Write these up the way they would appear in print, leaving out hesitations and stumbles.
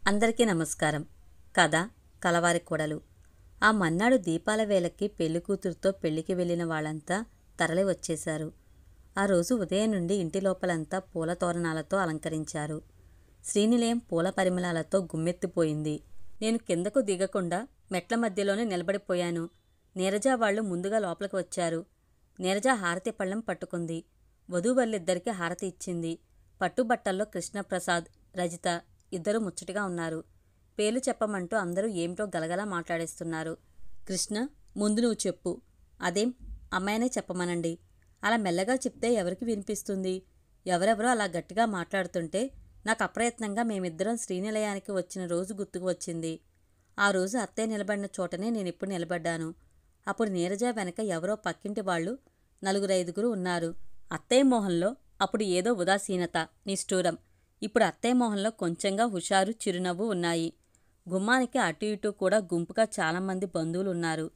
అందరికీ నమస్కారం. కథ కలవారి కొడలు. ఆ మన్నాడు దీపాల వేళకి పెళ్లికూతురుతో పెళ్లికి వెళ్ళిన వాళ్ళంతా తరలి వచ్చేశారు. ఆ రోజు ఉదయం నుండి ఇంటి లోపలంతా పూల తోరణాలతో అలంకరించారు. శ్రీనిలయం పూల పరిమళాలతో గుమ్మెత్తిపోయింది. నేను కిందకు దిగకుండా మెట్ల మధ్యలోనే నిలబడిపోయాను. నీరజ వాళ్ళు ముందుగా లోపలికి వచ్చారు. నీరజ హారతి పళ్ళెం పట్టుకుంది. వధూవరులిద్దరికీ హారతి ఇచ్చింది. పట్టుబట్టల్లో కృష్ణప్రసాద్, రజిత ఇద్దరు ముచ్చటగా ఉన్నారు. పేర్లు చెప్పమంటూ అందరూ ఏమిటో గలగలా మాట్లాడేస్తున్నారు. కృష్ణ, ముందు నువ్వు చెప్పు. అదేం, అమ్మాయినే చెప్పమనండి. అలా మెల్లగా చెప్తే ఎవరికి వినిపిస్తుంది? ఎవరెవరో అలా గట్టిగా మాట్లాడుతుంటే నాకు అప్రయత్నంగా మేమిద్దరం శ్రీనిలయానికి వచ్చిన రోజు గుర్తుకు వచ్చింది. ఆ రోజు అత్తయ్య నిలబడిన చోటనే నేనిప్పుడు నిలబడ్డాను. అప్పుడు నీరజ వెనక ఎవరో పక్కింటి వాళ్ళు 4-5 ఉన్నారు. అత్తయ్య మోహంలో అప్పుడు ఏదో ఉదాసీనత, నిష్ఠూరం. ఇప్పుడు అత్తయ్య మోహంలో కొంచెంగా హుషారు, చిరునవ్వు ఉన్నాయి. గుమ్మానికి అటు ఇటు కూడా గుంపుగా చాలామంది బంధువులున్నారు.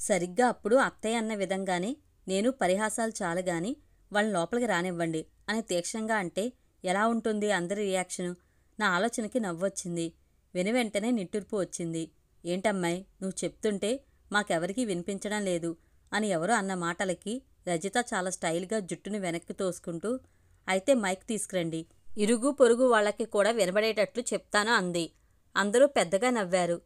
సరిగ్గా అప్పుడు అత్తయ్య అన్న విధంగానే నేను పరిహాసాలు చాలుగాని వాళ్ళని లోపలికి రానివ్వండి అని తీక్షణంగా అంటే ఎలా ఉంటుంది అందరి రియాక్షను? నా ఆలోచనకి నవ్వొచ్చింది. వెనువెంటనే నిట్టూర్పు వచ్చింది. ఏంటమ్మాయి, నువ్వు చెప్తుంటే మాకెవరికీ వినిపించడం లేదు అని ఎవరో అన్న మాటలకి రజిత చాలా స్టైల్గా జుట్టుని వెనక్కి తోసుకుంటూ, అయితే మైక్ తీసుకురండి, ఇరుగు పొరుగు వాళ్ళకి కూడా వినబడేటట్లు చెప్తాను అంది. అందరూ పెద్దగా నవ్వారు.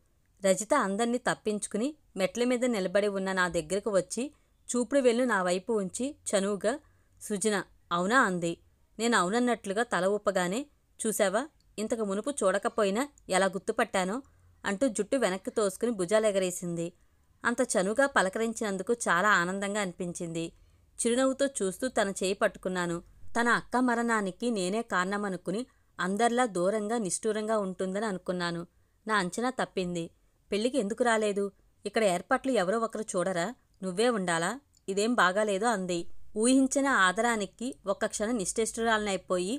రజిత అందర్నీ తప్పించుకుని మెట్ల మీద నిలబడి ఉన్న నా దగ్గరకు వచ్చి చూపుడు వేళ్ళు నా వైపు ఉంచి చనువుగా, సుజన అవునా అంది. నేను అవునన్నట్లుగా తల ఊపగానే, చూసావా, ఇంతకు మునుపు చూడకపోయినా ఎలా గుర్తుపట్టానో అంటూ జుట్టు వెనక్కి తోసుకుని భుజాలెగరేసింది. అంత చనువుగా పలకరించినందుకు చాలా ఆనందంగా అనిపించింది. చిరునవ్వుతో చూస్తూ తన చేయి పట్టుకున్నాను. తన అక్క మరణానికి నేనే కారణమనుకుని అందర్లా దూరంగా నిష్ఠూరంగా ఉంటుందని అనుకున్నాను. నా అంచనా తప్పింది. పెళ్లికి ఎందుకు రాలేదు? ఇక్కడ ఏర్పాట్లు ఎవరో ఒకరు చూడరా? నువ్వే ఉండాలా? ఇదేం బాగాలేదు అంది. ఊహించిన ఆదరానికి ఒక్క క్షణం నిశ్చేష్టురాలనైపోయి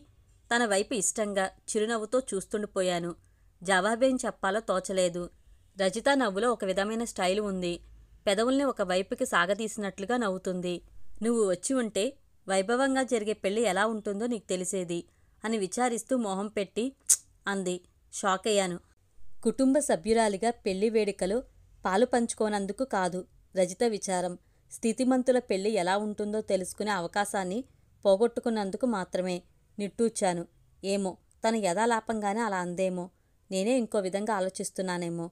తన వైపు ఇష్టంగా చిరునవ్వుతో చూస్తుండిపోయాను. జవాబేం చెప్పాలో తోచలేదు. రజిత నవ్వులో ఒక విధమైన స్టైలు ఉంది. పెదవుల్ని ఒక వైపుకి సాగదీసినట్లుగా నవ్వుతుంది. నువ్వు వచ్చి ఉంటే వైభవంగా జరిగే పెళ్లి ఎలా ఉంటుందో నీకు తెలిసేది అని విచారిస్తూ మొహం పెట్టి అంది. షాక్ అయ్యాను. కుటుంబ సభ్యురాలిగా పెళ్లి వేడుకలో పాలు పంచుకోనందుకు కాదు రజిత విచారం. స్థితిమంతుల పెళ్లి ఎలా ఉంటుందో తెలుసుకునే అవకాశాన్ని పోగొట్టుకున్నందుకు మాత్రమే. నిట్టూర్చాను. ఏమో, తను యథాలాపంగానే అలా అందేమో, నేనే ఇంకో విధంగా ఆలోచిస్తున్నానేమో.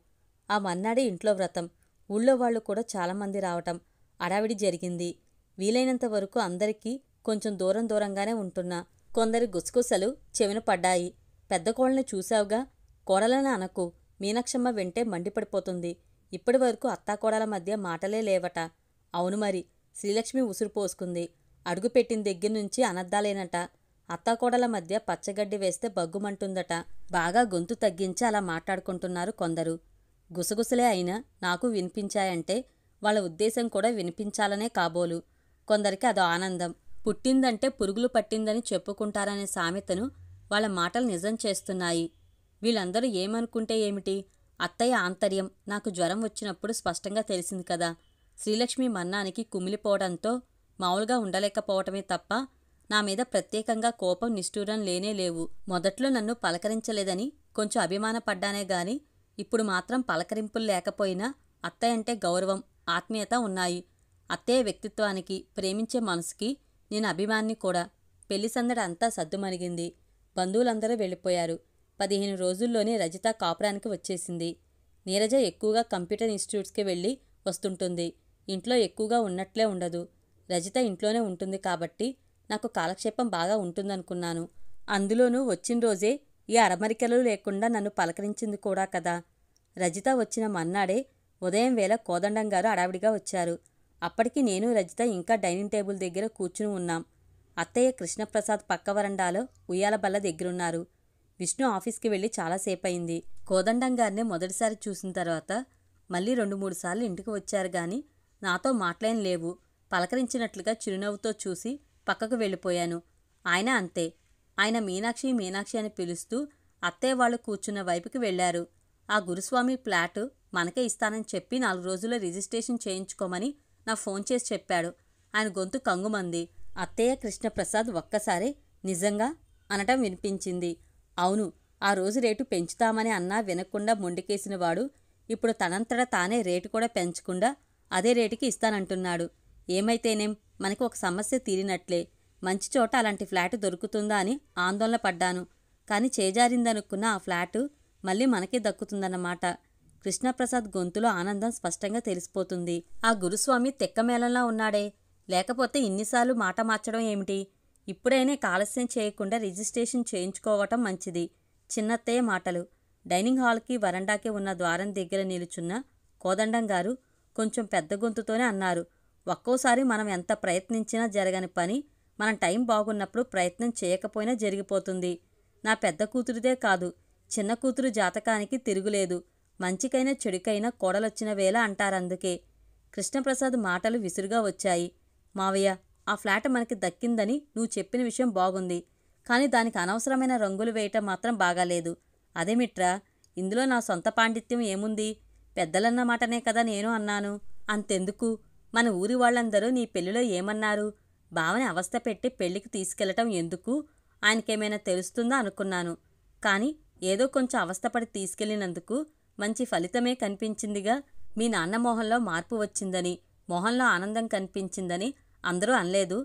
ఆ మన్నాడే ఇంట్లో వ్రతం. ఊళ్ళో వాళ్ళు కూడా చాలామంది రావటం, అడావిడి జరిగింది. వీలైనంత వరకు అందరికీ కొంచెం దూరంగానే ఉంటున్నా. కొందరి గుసగుసలు చెవిన పడ్డాయి. పెద్ద కోళ్ళని చూశావుగా, కోడలని అనకు, మీనాక్షమ్మ వింటే మండిపడిపోతుంది. ఇప్పటి వరకు అత్తాకోడల మధ్య మాటలే లేవట. అవును మరి, శ్రీలక్ష్మి ఉసురు పోసుకుంది. అడుగుపెట్టిన దగ్గర్నుంచి అనద్దాలేనట. అత్తాకోడల మధ్య పచ్చగడ్డి వేస్తే బగ్గుమంటుందట. బాగా గొంతు తగ్గించి అలా మాట్లాడుకుంటున్నారు కొందరు. గుసగుసలే అయినా నాకు వినిపించాయంటే వాళ్ళ ఉద్దేశం కూడా వినిపించాలనే కాబోలు. కొందరికి అదో ఆనందం. పుట్టిందంటే పురుగులు పట్టిందని చెప్పుకుంటారనే సామెతను వాళ్ళ మాటలు నిజం చేస్తున్నాయి. వీళ్ళందరూ ఏమనుకుంటే ఏమిటి? అత్తయ్య ఆంతర్యం నాకు జ్వరం వచ్చినప్పుడు స్పష్టంగా తెలిసింది కదా. శ్రీలక్ష్మి మన్నానికి కుమిలిపోవడంతో మామూలుగా ఉండలేకపోవటమే తప్ప నా మీద ప్రత్యేకంగా కోపం, నిష్ఠూరం లేనేలేవు. మొదట్లో నన్ను పలకరించలేదని కొంచెం అభిమానపడ్డానే గాని ఇప్పుడు మాత్రం పలకరింపులు లేకపోయినా అత్తయ్య అంటే గౌరవం, ఆత్మీయత ఉన్నాయి. అత్తయ్య వ్యక్తిత్వానికి, ప్రేమించే మనసుకి నేను అభిమాన్ని కూడా. పెళ్లి సందడి అంతా సద్దుమణిగింది. బంధువులందరూ వెళ్ళిపోయారు. 15 రోజుల్లోనే రజిత కాపురానికి వచ్చేసింది. నీరజ ఎక్కువగా కంప్యూటర్ ఇన్స్టిట్యూట్స్కి వెళ్ళి వస్తుంటుంది. ఇంట్లో ఎక్కువగా ఉన్నట్లే ఉండదు. రజిత ఇంట్లోనే ఉంటుంది కాబట్టి నాకు కాలక్షేపం బాగా ఉంటుందనుకున్నాను. అందులోనూ వచ్చిన రోజే ఈ అరమరికలు లేకుండా నన్ను పలకరించింది కూడా కదా. రజిత వచ్చిన మన్నాడే ఉదయం వేళ కోదండంగారు అడావిడిగా వచ్చారు. అప్పటికి నేను రజిత ఇంకా డైనింగ్ టేబుల్ దగ్గర కూర్చుని ఉన్నాం. అత్తయ్య కృష్ణప్రసాద్ పక్క వరండాలో ఉయ్యాల బల్ల దగ్గరున్నారు. విష్ణు ఆఫీస్కి వెళ్ళి చాలాసేపయింది. కోదండంగారిని మొదటిసారి చూసిన తర్వాత మళ్ళీ 2-3 సార్లు ఇంటికి వచ్చారు గాని నాతో మాటలేం లేవు. పలకరించినట్లుగా చిరునవ్వుతో చూసి పక్కకు వెళ్ళిపోయాను. ఆయన అంతే. ఆయన మీనాక్షి మీనాక్షి అని పిలుస్తూ అత్తయ్య వాళ్ళు కూర్చున్న వైపుకి వెళ్లారు. ఆ గురుస్వామి ఫ్లాటు మనకే ఇస్తానని చెప్పి 4 రోజుల్లో రిజిస్ట్రేషన్ చేయించుకోమని నాకు ఫోన్ చేసి చెప్పాడు. ఆయన గొంతు కంగుమంది. అత్తయ్య కృష్ణప్రసాద్ ఒక్కసారి నిజంగా అనటం వినిపించింది. అవును, ఆ రోజు రేటు పెంచుతామని అన్నా వినకుండా మొండికేసిన వాడు ఇప్పుడు తనంతట తానే రేటు కూడా పెంచకుండా అదే రేటుకి ఇస్తానంటున్నాడు. ఏమైతేనేం మనకి ఒక సమస్య తీరినట్లే. మంచి చోట అలాంటి ఫ్లాటు దొరుకుతుందా అని ఆందోళన పడ్డాను. కానీ చేజారిందనుకున్న ఆ ఫ్లాటు మళ్ళీ మనకే దక్కుతుందన్నమాట. కృష్ణప్రసాద్ గొంతులో ఆనందం స్పష్టంగా తెలిసిపోతుంది. ఆ గురుస్వామి తెక్కమేళంలా ఉన్నాడే, లేకపోతే ఇన్నిసార్లు మాట మార్చడం ఏమిటి? ఇప్పుడైనా ఆలస్యం చేయకుండా రిజిస్ట్రేషన్ చేయించుకోవటం మంచిది. చిన్నత్తయ్య మాటలు. డైనింగ్ హాల్కి వరండాకి ఉన్న ద్వారం దగ్గర నిలుచున్న కోదండంగారు కొంచెం పెద్ద గొంతుతోనే అన్నారు. ఒక్కోసారి మనం ఎంత ప్రయత్నించినా జరగని పని మనం టైం బాగున్నప్పుడు ప్రయత్నం చేయకపోయినా జరిగిపోతుంది. నా పెద్ద కూతురిదే కాదు, చిన్న కూతురు జాతకానికి తిరుగులేదు. మంచికైనా చెడుకైనా కోడలొచ్చిన వేళ అంటారందుకే. కృష్ణప్రసాద్ మాటలు విసురుగా వచ్చాయి. మావయ్య, ఆ ఫ్లాట్ మనకి దక్కిందని నువ్వు చెప్పిన విషయం బాగుంది. కానీ దానికి అనవసరమైన రంగులు వేయటం మాత్రం బాగాలేదు. అదేమిట్రా, ఇందులో నా సొంత పాండిత్యం ఏముంది? పెద్దలన్న మాటనే కదా నేను అన్నాను. అంతెందుకు, మన ఊరి వాళ్ళందరూ నీ పెళ్లిలో ఏమన్నారు? బావని అవస్థ పెట్టి పెళ్లికి తీసుకెళ్లటం ఎందుకు? ఆయనకేమైనా తెలుస్తుందా అనుకున్నాను. కానీ ఏదో కొంచెం అవస్థపడి తీసుకెళ్లినందుకు మంచి ఫలితమే కనిపించిందిగా. మీ నాన్న మొహంలో మార్పు వచ్చిందని, మొహంలో ఆనందం కనిపించిందని అందరూ అనలేదు?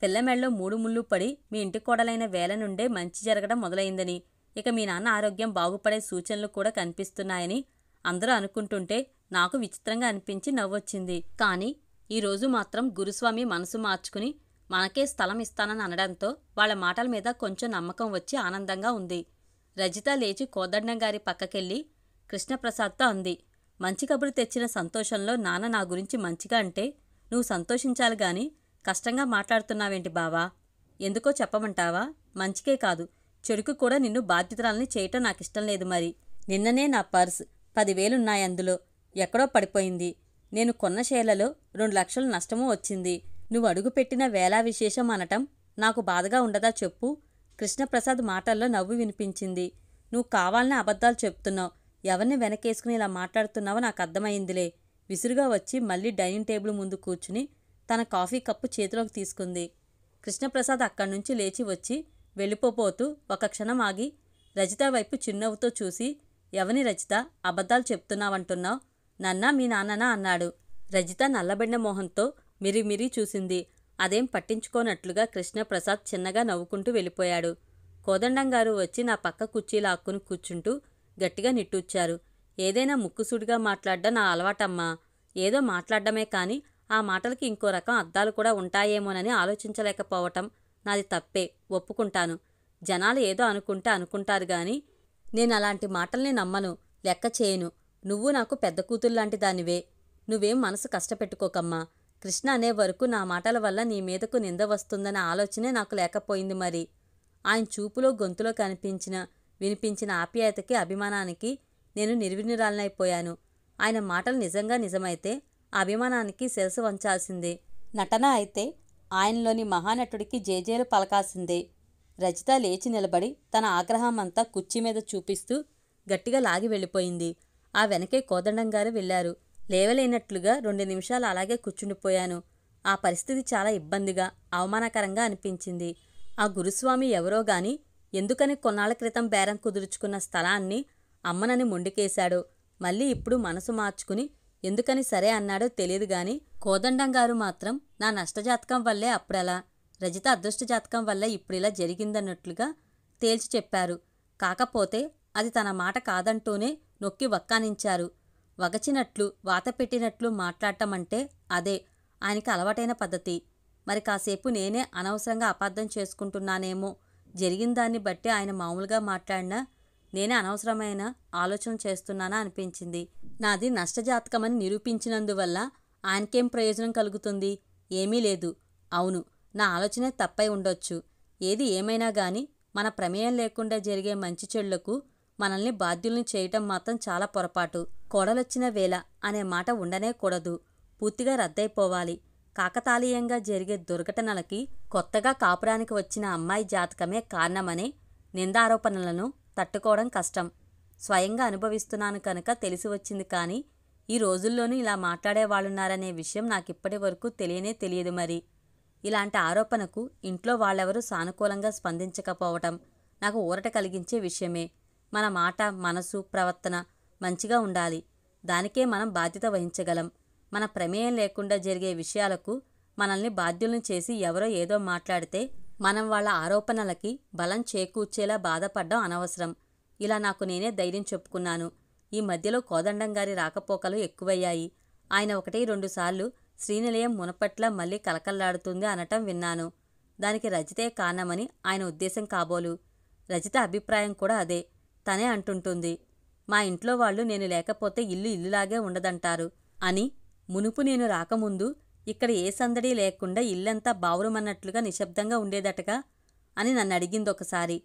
పిల్లమెళ్ళలో 3 ముళ్ళు పడి మీ ఇంటి కోడలైన వేళ నుండే మంచి జరగడం మొదలైందని, ఇక మీ నాన్న ఆరోగ్యం బాగుపడే సూచనలు కూడా కనిపిస్తున్నాయని అందరూ అనుకుంటుంటే నాకు విచిత్రంగా అనిపించి నవ్వొచ్చింది. కానీ ఈరోజు మాత్రం గురుస్వామి మనసు మార్చుకుని మనకే స్థలం ఇస్తానని అనడంతో వాళ్ళ మాటల మీద కొంచెం నమ్మకం వచ్చి ఆనందంగా ఉంది. రజిత లేచి కోదండంగారి పక్కకెళ్ళి కృష్ణప్రసాద్తో అంది. మంచి కబురు తెచ్చిన సంతోషంలో నాన్న నా గురించి మంచిగా అంటే నువ్వు సంతోషించాలి గాని కష్టంగా మాట్లాడుతున్నావేంటి బావా? ఎందుకో చెప్పమంటావా? మంచికే కాదు, చెడుకు కూడా నిన్ను బాధ్యతరాలని చేయటం నాకిష్టం లేదు. మరి నిన్ననే నా పర్స్ 10,000 అందులో ఎక్కడో పడిపోయింది. నేను కొన్న షేర్లలో 2 లక్షలు నష్టమూ వచ్చింది. నువ్వు అడుగుపెట్టిన వేళా విశేషం అనటం నాకు బాధగా ఉండదా చెప్పు? కృష్ణప్రసాద్ మాటల్లో నవ్వు వినిపించింది. నువ్వు కావాలనే అబద్ధాలు చెప్తున్నావు. ఎవరిని వెనకేసుకుని ఇలా మాట్లాడుతున్నావో నాకు అర్థమైందిలే. విసురుగా వచ్చి మళ్ళీ డైనింగ్ టేబుల్ ముందు కూర్చుని తన కాఫీ కప్పు చేతిలోకి తీసుకుంది. కృష్ణప్రసాద్ అక్కడ్నుంచి లేచి వచ్చి వెళ్ళిపోతూ ఒక క్షణం ఆగి రజిత వైపు చిరునవ్వుతో చూసి, ఎవని రజిత, అబద్ధాలు చెప్తున్నావంటున్నావు? నన్నా మీ నాన్ననా అన్నాడు. రజిత నల్లబడిన మొహంతో మిరిమిరి చూసింది. అదేం పట్టించుకోనట్లుగా కృష్ణప్రసాద్ చిన్నగా నవ్వుకుంటూ వెళ్ళిపోయాడు. కోదండంగారు వచ్చి నా పక్క కుర్చీ లాక్కుని కూర్చుంటూ గట్టిగా నిట్టూర్చారు. ఏదైనా ముక్కుసూటిగా మాట్లాడ్డం నా అలవాటమ్మా. ఏదో మాట్లాడ్డమే కాని ఆ మాటలకి ఇంకో రకం అర్థాలు కూడా ఉంటాయేమోనని ఆలోచించలేకపోవటం నాది తప్పే, ఒప్పుకుంటాను. జనాలు ఏదో అనుకుంటే అనుకుంటారు గాని నేనలాంటి మాటల్ని నమ్మను, లెక్క చేయను. నువ్వు నాకు పెద్ద కూతుర్లాంటి దానివే. నువ్వేం మనసు కష్టపెట్టుకోకమ్మా. కృష్ణ అనే వరకు నా మాటల వల్ల నీ మీదకు నింద వస్తుందనే ఆలోచనే నాకు లేకపోయింది. మరి ఆయన చూపులో గొంతులో వినిపించిన ఆప్యాయతకి అభిమానానికి నేను నిర్వినురాలనైపోయాను. ఆయన మాటలు నిజంగా నిజమైతే అభిమానానికి శిరసు వంచాల్సిందే. నటన అయితే ఆయనలోని మహానటుడికి జేజేలు పలకాల్సిందే. రజిత లేచి నిలబడి తన ఆగ్రహమంతా కుర్చీ మీద చూపిస్తూ గట్టిగా లాగి వెళ్ళిపోయింది. ఆ వెనకే కోదండంగారు వెళ్లారు. లేవలేనట్లుగా 2 నిమిషాలు అలాగే కూర్చుండిపోయాను. ఆ పరిస్థితి చాలా ఇబ్బందిగా, అవమానకరంగా అనిపించింది. ఆ గురుస్వామి ఎవరో గాని ఎందుకని కొన్నాళ్ల క్రితం బేరం కుదుర్చుకున్న స్థలాన్ని అమ్మనని మొండికేశాడో, మళ్ళీ ఇప్పుడు మనసు మార్చుకుని ఎందుకని సరే అన్నాడో తెలియదు గాని కోదండంగారు మాత్రం నా నష్టజాతకం వల్లే అప్పుడలా, రజిత అదృష్టజాతకం వల్ల ఇప్పుడిలా జరిగిందన్నట్లుగా తేల్చి చెప్పారు. కాకపోతే అది తన మాట కాదంటూనే నొక్కి వక్కానించారు. వగచినట్లు వాతపెట్టినట్లు మాట్లాడటమంటే అదే ఆయనకి అలవాటైన పద్ధతి. మరి కాసేపు నేనే అనవసరంగా అపార్థం చేసుకుంటున్నానేమో. జరిగిందాన్ని బట్టి ఆయన మామూలుగా మాట్లాడినా నేనే అనవసరమైన ఆలోచన చేస్తున్నానా అనిపించింది. నాది నష్టజాతకమని నిరూపించినందువల్ల ఆయనకేం ప్రయోజనం కలుగుతుంది? ఏమీ లేదు. అవును, నా ఆలోచనే తప్పై ఉండొచ్చు. ఏది ఏమైనా గాని మన ప్రమేయం లేకుండా జరిగే మంచి చెడులకు మనల్ని బాధ్యుల్ని చేయటం మాత్రం చాలా పొరపాటు. కోడలొచ్చిన వేళ అనే మాట ఉండనే కూడదు. పూర్తిగా రద్దయిపోవాలి. కాకతాళీయంగా జరిగే దుర్ఘటనలకి కొత్తగా కాపురానికి వచ్చిన అమ్మాయి జాతకమే కారణమనే నిందారోపణలను తట్టుకోవడం కష్టం. స్వయంగా అనుభవిస్తున్నాను కనుక తెలిసి వచ్చింది. కానీ ఈ రోజుల్లోనూ ఇలా మాట్లాడేవాళ్ళున్నారనే విషయం నాకిప్పటి వరకు తెలియదు. మరి ఇలాంటి ఆరోపణకు ఇంట్లో వాళ్ళెవరూ సానుకూలంగా స్పందించకపోవటం నాకు ఊరట కలిగించే విషయమే. మన మాట, మనసు, ప్రవర్తన మంచిగా ఉండాలి. దానికే మనం బాధ్యత వహించగలం. మన ప్రమేయం లేకుండా జరిగే విషయాలకు మనల్ని బాధ్యులను చేసి ఎవరో ఏదో మాట్లాడితే మనం వాళ్ళ ఆరోపణలకి బలం చేకూర్చేలా బాధపడ్డం అనవసరం. ఇలా నాకు నేనే ధైర్యం చెప్పుకున్నాను. ఈ మధ్యలో కోదండంగారి రాకపోకలు ఎక్కువయ్యాయి. ఆయన 1-2 సార్లు శ్రీనిలయం మునపట్ల మళ్ళీ కలకల్లాడుతుంది అనటం విన్నాను. దానికి రజితే కారణమని ఆయన ఉద్దేశం కాబోలు. రజిత అభిప్రాయం కూడా అదే. తనే అంటుంటుంది, మా ఇంట్లో వాళ్ళు నేను లేకపోతే ఇల్లు ఇల్లులాగే ఉండదంటారు అని. మునుపు నేను రాకముందు ఇక్కడ ఏ సందడి లేకుండా ఇల్లంతా బావురుమన్నట్లుగా నిశ్శబ్దంగా ఉండేదటగా అని నన్ను అడిగిందొకసారి.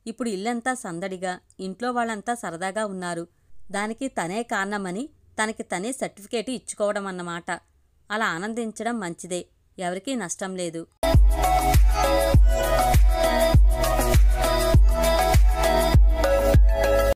ఇప్పుడు ఇల్లంతా సందడిగా, ఇంట్లో వాళ్ళంతా సరదాగా ఉన్నారు. దానికి తనే కారణమని తనకి తనే సర్టిఫికేట్ ఇచ్చుకోవడం అన్నమాట. అలా ఆనందించడం మంచిదే, ఎవరికీ నష్టం లేదు.